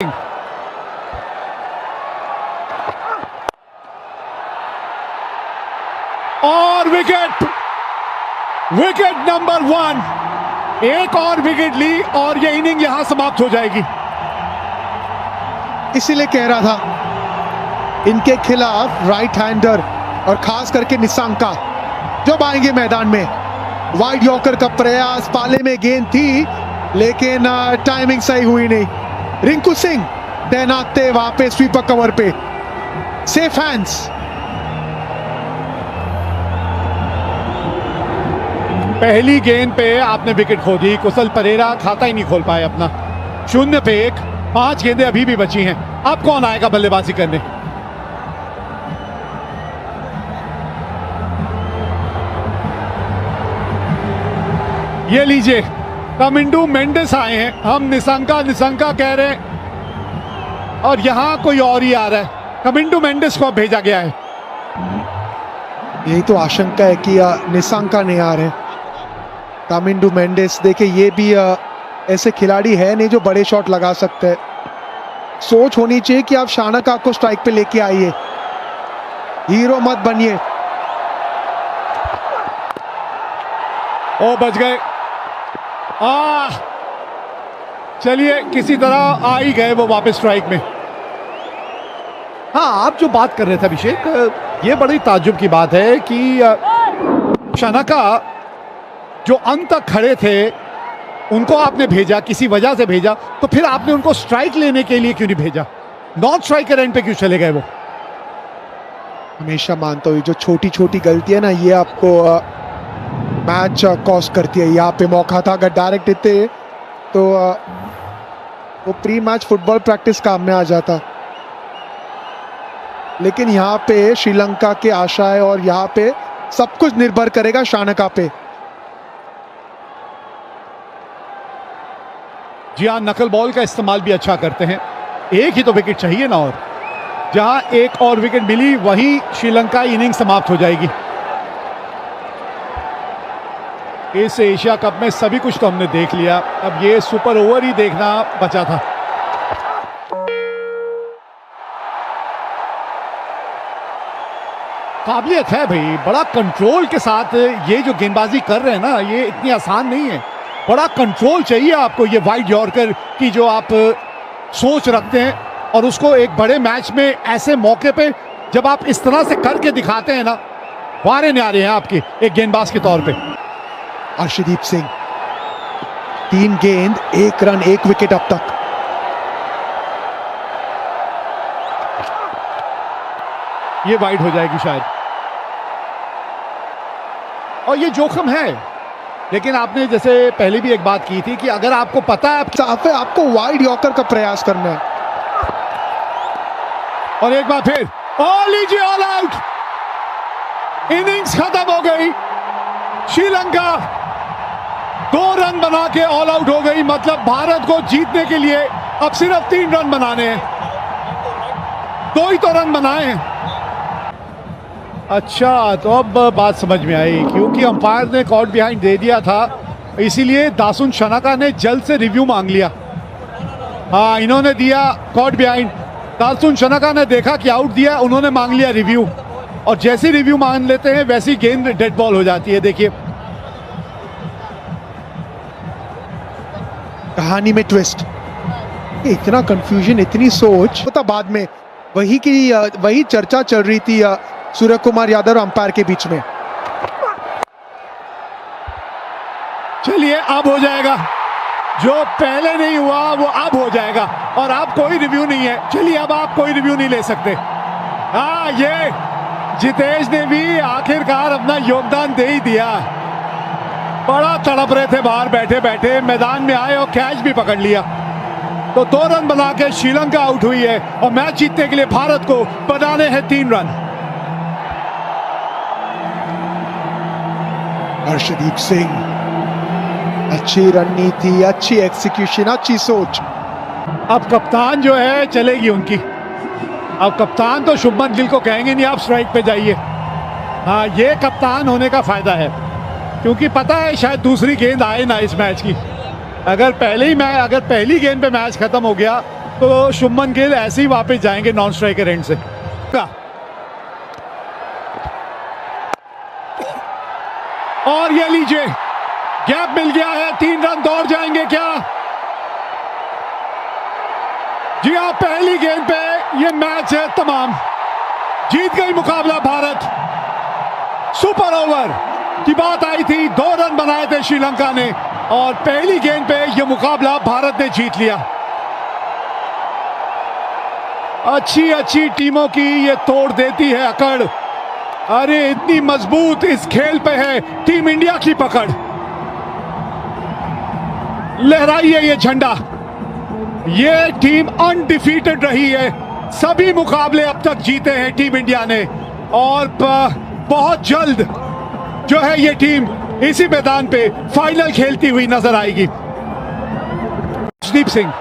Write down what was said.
और wicket number 1। एक और विकेट ली और ये इनिंग यहां समाप्त हो जाएगी। इसीलिए कह रहा था इनके खिलाफ राइट हैंडर और खास करके निशंका जब आएंगे मैदान में, वाइड यॉर्कर का प्रयास, पाले में गेंद थी लेकिन टाइमिंग सही हुई नहीं। रिंकू सिंह तैनात थे वहां पे स्वीपर कवर पे, सेफ हैंड्स। पहली गेंद पे आपने विकेट खो दी। कुशल परेरा खाता ही नहीं खोल पाए अपना। 0 पे 1, 5 गेंदें अभी भी बची हैं। अब कौन आएगा बल्लेबाजी करने? ये लीजिए, कमिंडू मेंडिस आए हैं। हम निशंका कह रहे हैं और यहां कोई और ही आ रहा है। कमिंडू मेंडिस को भेजा गया है। यही तो आशंका है कि निशंका नहीं आ रहे। कामिंडू मेंडिस देखिए, ये भी ऐसे खिलाड़ी है नहीं जो बड़े शॉट लगा सकते हैं। सोच होनी चाहिए कि आप शानका को स्ट्राइक पे लेके आइए, हीरो मत बनिए। ओ बच गए। चलिए, किसी तरह आ ही गए वो वापस स्ट्राइक में। हाँ, आप जो बात कर रहे थे अभिषेक, ये बड़ी ताज्जुब की बात है कि शानका जो अंत तक खड़े थे उनको आपने भेजा, किसी वजह से भेजा, तो फिर आपने उनको स्ट्राइक लेने के लिए क्यों नहीं भेजा? नॉन स्ट्राइकर एंड पे क्यों चले गए वो? हमेशा मानता हूँ जो छोटी छोटी गलती है ना, ये आपको मैच कॉस्ट करती है। यहाँ पे मौका था, अगर डायरेक्ट देते तो वो प्री मैच फुटबॉल प्रैक्टिस काम में आ जाता। लेकिन यहाँ पे श्रीलंका के आशा है और यहाँ पे सब कुछ निर्भर करेगा शानका पे। जी हाँ, नकल बॉल का इस्तेमाल भी अच्छा करते हैं। एक ही तो विकेट चाहिए ना, और जहां एक और विकेट मिली वहीं श्रीलंका इनिंग समाप्त हो जाएगी। इस एशिया कप में सभी कुछ तो हमने देख लिया, अब ये सुपर ओवर ही देखना बचा था। काबिलियत है भाई, बड़ा कंट्रोल के साथ ये जो गेंदबाजी कर रहे हैं ना, ये इतनी आसान नहीं है। बड़ा कंट्रोल चाहिए आपको, ये वाइड यॉर्कर की जो आप सोच रखते हैं, और उसको एक बड़े मैच में ऐसे मौके पे जब आप इस तरह से करके दिखाते हैं ना, वारे न्यारे हैं आपकी एक गेंदबाज के तौर पे। अर्शदीप सिंह 3 गेंद 1 रन 1 विकेट अब तक। ये वाइड हो जाएगी शायद, और ये जोखिम है। लेकिन आपने जैसे पहले भी एक बात की थी कि अगर आपको पता है आपको वाइड यॉर्कर का प्रयास करना है। और एक बार फिर लीजिए, ऑल आउट। इनिंग्स खत्म हो गई। श्रीलंका 2 रन बना के ऑल आउट हो गई। मतलब भारत को जीतने के लिए अब सिर्फ 3 रन बनाने हैं। 2 ही तो रन बनाए हैं। अच्छा, तो अब बात समझ में आई, क्योंकि अंपायर ने कॉट बिहाइंड दे दिया था, इसीलिए दासुन शानका ने जल्द से रिव्यू मांग लिया। हाँ, इन्होंने दिया कॉट बिहाइंड, दासुन शानका ने देखा कि आउट दिया, उन्होंने मांग लिया रिव्यू, और जैसे रिव्यू मांग लेते हैं वैसी गेंद डेड बॉल हो जाती है। देखिए कहानी में ट्विस्ट, इतना कंफ्यूजन, इतनी सोच होता बाद में। वही चर्चा चल रही थी सूर्य कुमार यादव और अंपायर के बीच में। चलिए, अब हो जाएगा। जो पहले नहीं हुआ वो अब हो जाएगा, और अब कोई रिव्यू नहीं है। चलिए, अब आप कोई रिव्यू नहीं ले सकते। हाँ, ये जितेश ने भी आखिरकार अपना योगदान दे ही दिया। बड़ा तड़प रहे थे बाहर बैठे बैठे, मैदान में आए और कैच भी पकड़ लिया। तो 2 रन बना के श्रीलंका आउट हुई है, और मैच जीतने के लिए भारत को बनाने हैं 3 रन। अर्शदीप सिंह, अच्छी रणनीति, अच्छी एक्सिक्यूशन, अच्छी सोच। अब कप्तान जो है चलेगी उनकी। अब कप्तान तो शुभमन गिल को कहेंगे नहीं आप स्ट्राइक पे जाइए। हाँ, ये कप्तान होने का फायदा है, क्योंकि पता है शायद दूसरी गेंद आए ना इस मैच की। अगर पहली गेंद पे मैच खत्म हो गया तो शुभमन गिल ऐसे ही वापस जाएंगे नॉन स्ट्राइकर एंड से। और ये लीजिए, गैप मिल गया है, 3 रन दौड़ जाएंगे क्या? जी हाँ, पहली गेंद पे ये मैच है तमाम। जीत गई मुकाबला भारत। सुपर ओवर की बात आई थी, 2 रन बनाए थे श्रीलंका ने और पहली गेंद पे ये मुकाबला भारत ने जीत लिया। अच्छी टीमों की ये तोड़ देती है अकड़। अरे इतनी मजबूत इस खेल पे है टीम इंडिया की पकड़। लहराइए ये झंडा। ये टीम अनडिफीटेड रही है, सभी मुकाबले अब तक जीते हैं टीम इंडिया ने और बहुत जल्द जो है ये टीम इसी मैदान पे फाइनल खेलती हुई नजर आएगी। दीप सिंह।